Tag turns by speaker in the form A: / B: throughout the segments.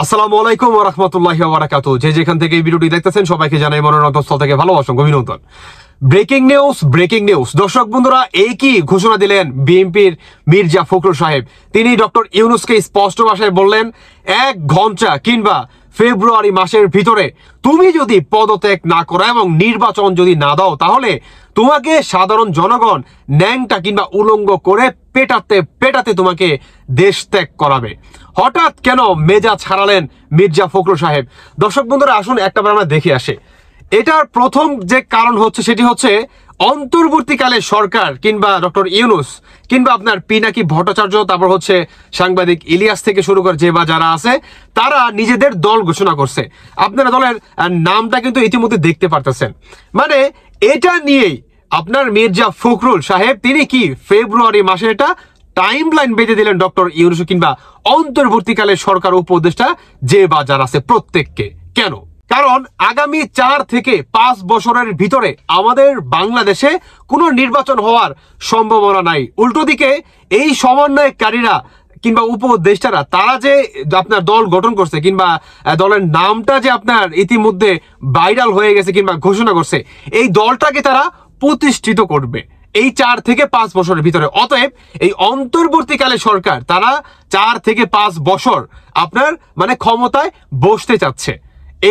A: আসসালামু আলাইকুম ওয়া রাহমাতুল্লাহি ওয়া বারাকাতুহু। যে যেখান থেকে এই ভিডিওটি দেখতেছেন সবাইকে জানাই মনের অন্তঃস্থল থেকে ভালোবাসা ও অভিনন্দন। ব্রেকিং নিউজ দর্শক বন্ধুরা, এই কি ঘোষণা দিলেন বিএনপির মির্জা ফখরুল সাহেব। তিনি ডক্টর ইউনূসকে স্পষ্ট ভাষায় বললেন, 1 ঘন্টা কিংবা ফেব্রুয়ারি মাসের ভিতরে তুমি যদি পদত্যাগ না করো এবং নির্বাচন যদি না দাও, তাহলে তোমাকে সাধারণ জনগণ ন্যাংটা কিংবা উলঙ্গ করে পেটাতে তোমাকে দেশ ত্যাগ করাবে। হঠাৎ কেন মেজাজ হারালেন মির্জা ফখরুল সাহেব? দর্শক বন্ধুরা, আসুন একটাবার আমরা দেখে আসি। এটার প্রথম যে কারণ হচ্ছে সেটি হচ্ছে অন্তর্বর্তীকালে সরকার কিংবা ডক্টর ইউনূস কিংবা আপনার পিনাকি ভট্টাচার্য, তারপর হচ্ছে সাংবাদিক ইলিয়াস থেকে শুরু করে যে বা যারা আছে, তারা নিজেদের দল ঘোষণা করছে। আপনারা দলের নামটা কিন্তু ইতিমধ্যে দেখতে পারতেছেন। মানে এটা নিয়েই আপনার মির্জা ফখরুল সাহেব তিনি কি ফেব্রুয়ারি মাসে এটা টাইম লাইন বেঁধে দিলেন ডক্টর ইউনূস কিংবা অন্তর্বর্তীকালে সরকার উপদেষ্টা যে বা যারা আছে প্রত্যেককে। কেন? কারণ আগামী 4 থেকে 5 বছরের ভিতরে আমাদের বাংলাদেশে কোনো নির্বাচন হওয়ার সম্ভাবনা নাই। উল্টো দিকে এই সমন্বয়কারীরা কিংবা উপদেষ্টারা তারা যে আপনার দল গঠন করছে কিংবা দলের নামটা যে আপনার ইতিমধ্যে ভাইরাল হয়ে গেছে কিংবা ঘোষণা করছে, এই দলটাকে তারা প্রতিষ্ঠিত করবে এই 4 থেকে 5 বছরের ভিতরে। অতএব এই অন্তর্বর্তীকালে সরকার তারা 4 থেকে 5 বছর আপনার মানে ক্ষমতায় বসতে চাচ্ছে।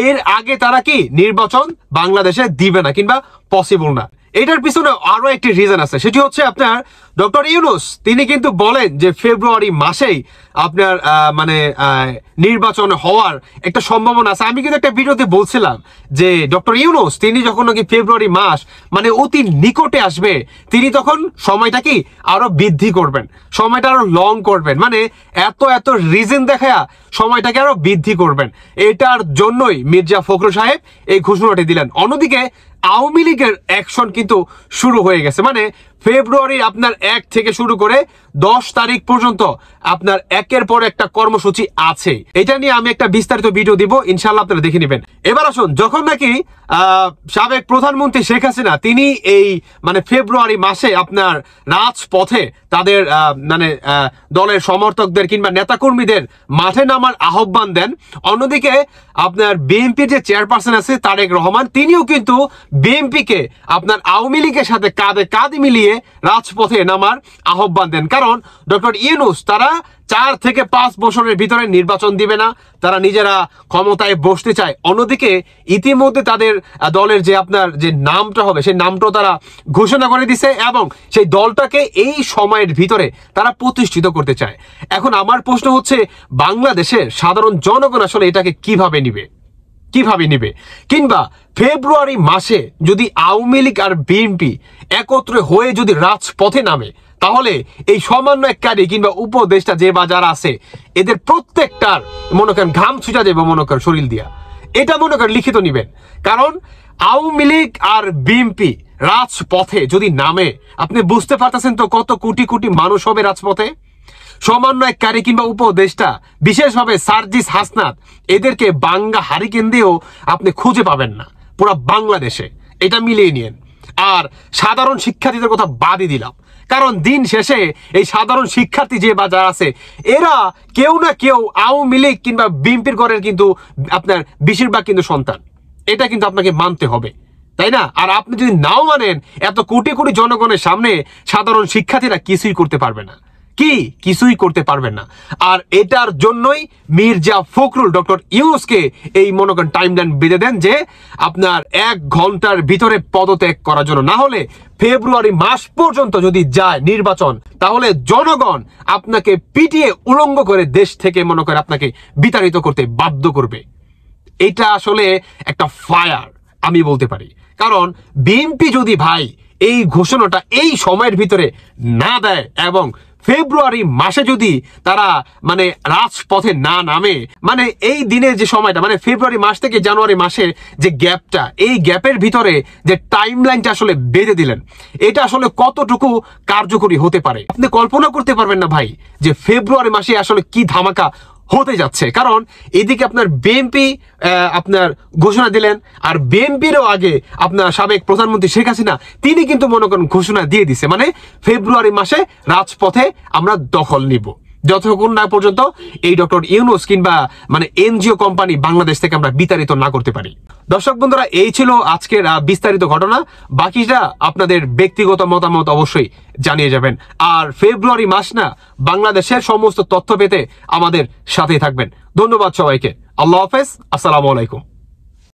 A: এর আগে তারা কি নির্বাচন বাংলাদেশে দিবে না কিংবা পসিবল না। এটার পিছনে আরো একটি রিজন আছে, সেটি হচ্ছে আপনার ডক্টর ইউনূস তিনি কিন্তু বলেন যে ফেব্রুয়ারি মাসেই আপনার মানে নির্বাচন হওয়ার একটা সম্ভাবনা আছে। আমি কিন্তু একটা ভিডিওতে বলছিলাম যে ডক্টর ইউনূস তিনি যখন নাকি ফেব্রুয়ারি মাস মানে অতি নিকটে আসবে, তিনি তখন সময়টা কি আরো বৃদ্ধি করবেন, সময়টা আরো লং করবেন, মানে এত রিজন দেখায়া সময়টাকে আরো বৃদ্ধি করবেন। এটার জন্যই মির্জা ফখরুল সাহেব এই ঘোষণাটি দিলেন। অন্যদিকে আওয়ামী লীগের অ্যাকশন কিন্তু শুরু হয়ে গেছে। মানে ফেব্রুয়ারি আপনার 1 থেকে শুরু করে 10 তারিখ পর্যন্ত আপনার একের পর একটা কর্মসূচি আছে। এটা নিয়ে আমি একটা বিস্তারিত ভিডিও দিব, ইনশাআল্লাহ আপনারা দেখে নেবেন। এবার আসুন, যখন নাকি সাবেক প্রধানমন্ত্রী শেখ হাসিনা তিনি এই মানে ফেব্রুয়ারি মাসে আপনার রাজপথে তাদের মানে দলের সমর্থকদের কিংবা নেতাকর্মীদের মাঠে নামার আহ্বান দেন, অন্যদিকে আপনার বিএনপির যে চেয়ারপারসন আছে তারেক রহমান তিনিও কিন্তু বিএনপিকে আপনার আওয়ামী লীগের সাথে কাঁধে কাঁধ মিলিয়ে রাজপথে নামার আহ্বান দেন। কারণ ডক্টর ইউনূস তারা 4 থেকে 5 বছরের ভিতরে নির্বাচন দিবে না, তারা নিজেরা ক্ষমতায় বসতে চায়। অন্যদিকে ইতিমধ্যে তাদের দলের যে আপনার যে নামটা হবে সেই নামটাও তারা ঘোষণা করে দিছে এবং সেই দলটাকে এই সময়ের ভিতরে তারা প্রতিষ্ঠিত করতে চায়। এখন আমার প্রশ্ন হচ্ছে, বাংলাদেশের সাধারণ জনগণ আসলে এটাকে কিভাবে নিবে কিংবা ফেব্রুয়ারি মাসে যদি আওয়ামী লীগ আর বিএনপি একত্রে হয়ে যদি রাজপথে নামে, তাহলে এই সমন্বয়কারী কিংবা উপদেষ্টা যে বা যারা আছে এদের প্রত্যেকটার মনে করেন ঘাম ছুটা যাবে মনে করেন শরীর দিয়া। এটা মনে করেন লিখিত নিবেন। কারণ আওয়ামী লীগ আর বিএনপি রাজপথে যদি নামে, আপনি বুঝতে পারতেছেন তো কত কোটি কোটি মানুষ হবে রাজপথে। সমন্বয়কারী কিংবা উপদেষ্টা বিশেষভাবে সার্জিস হাসনাত এদেরকে বাংলা হারিকেন দিয়েও আপনি খুঁজে পাবেন না পুরা বাংলাদেশে। এটা মিলিয়ে নিন। আর সাধারণ শিক্ষার্থীদের কথা বাদই দিলাম, কারণ দিন শেষে এই সাধারণ শিক্ষার্থী যে বা যারা আছে এরা কেউ না কেউ আওয়ামী লীগ কিংবা বিএনপির ঘরের কিন্তু আপনার বেশিরভাগ কিন্তু সন্তান। এটা কিন্তু আপনাকে মানতে হবে, তাই না? আর আপনি যদি নাও মানেন, এত কোটি কোটি জনগণের সামনে সাধারণ শিক্ষার্থীরা কিছুই করতে পারবে না, কিছুই করতে পারবেন না। আর এটার জন্যই মির্জা ফখরুল ডক্টর ইউনূসকে এই মনে করেন টাইমলাইন বেঁধে দেন যে আপনার 1 ঘন্টার ভিতরে পদত্যাগ করার জন্য। না হলে ফেব্রুয়ারি মাস পর্যন্ত যদি যায় নির্বাচন, তাহলে জনগণ আপনাকে পিটিয়ে উলঙ্গ করে দেশ থেকে মনে করে আপনাকে বিতাড়িত করতে বাধ্য করবে। এটা আসলে একটা ফায়ার আমি বলতে পারি। কারণ বিএনপি যদি ভাই এই ঘোষণাটা এই সময়ের ভিতরে না দেয় এবং ফেব্রুয়ারি মাসে যদি তারা মানে রাজপথে না নামে, মানে এই দিনের যে সময়টা মানে ফেব্রুয়ারি মাস থেকে জানুয়ারি মাসের যে গ্যাপটা, এই গ্যাপের ভিতরে যে টাইম লাইনটা আসলে বেঁধে দিলেন, এটা আসলে কতটুকু কার্যকরী হতে পারে আপনি কল্পনা করতে পারবেন না ভাই, যে ফেব্রুয়ারি মাসে আসলে কি ধামাকা হতে যাচ্ছে। কারণ এদিকে আপনার বিএনপি আপনার ঘোষণা দিলেন, আর বিএনপিরও আগে আপনার সাবেক প্রধানমন্ত্রী শেখ হাসিনা তিনি কিন্তু মনে করেন ঘোষণা দিয়ে দিছে, মানে ফেব্রুয়ারি মাসে রাজপথে আমরা দখল নিব। যতক্ষণ না পর্যন্ত এই ডক্টর ইউনূস কিংবা মানে এনজিও কোম্পানি বাংলাদেশ থেকে আমরা বিতাড়িত না করতে পারি। দর্শক বন্ধুরা, এই ছিল আজকের বিস্তারিত ঘটনা। বাকিটা আপনাদের ব্যক্তিগত মতামত অবশ্যই জানিয়ে যাবেন। আর ফেব্রুয়ারি মাস না, বাংলাদেশের সমস্ত তথ্য পেতে আমাদের সাথেই থাকবেন। ধন্যবাদ সবাইকে। আল্লাহ হাফেজ। আসসালামু আলাইকুম।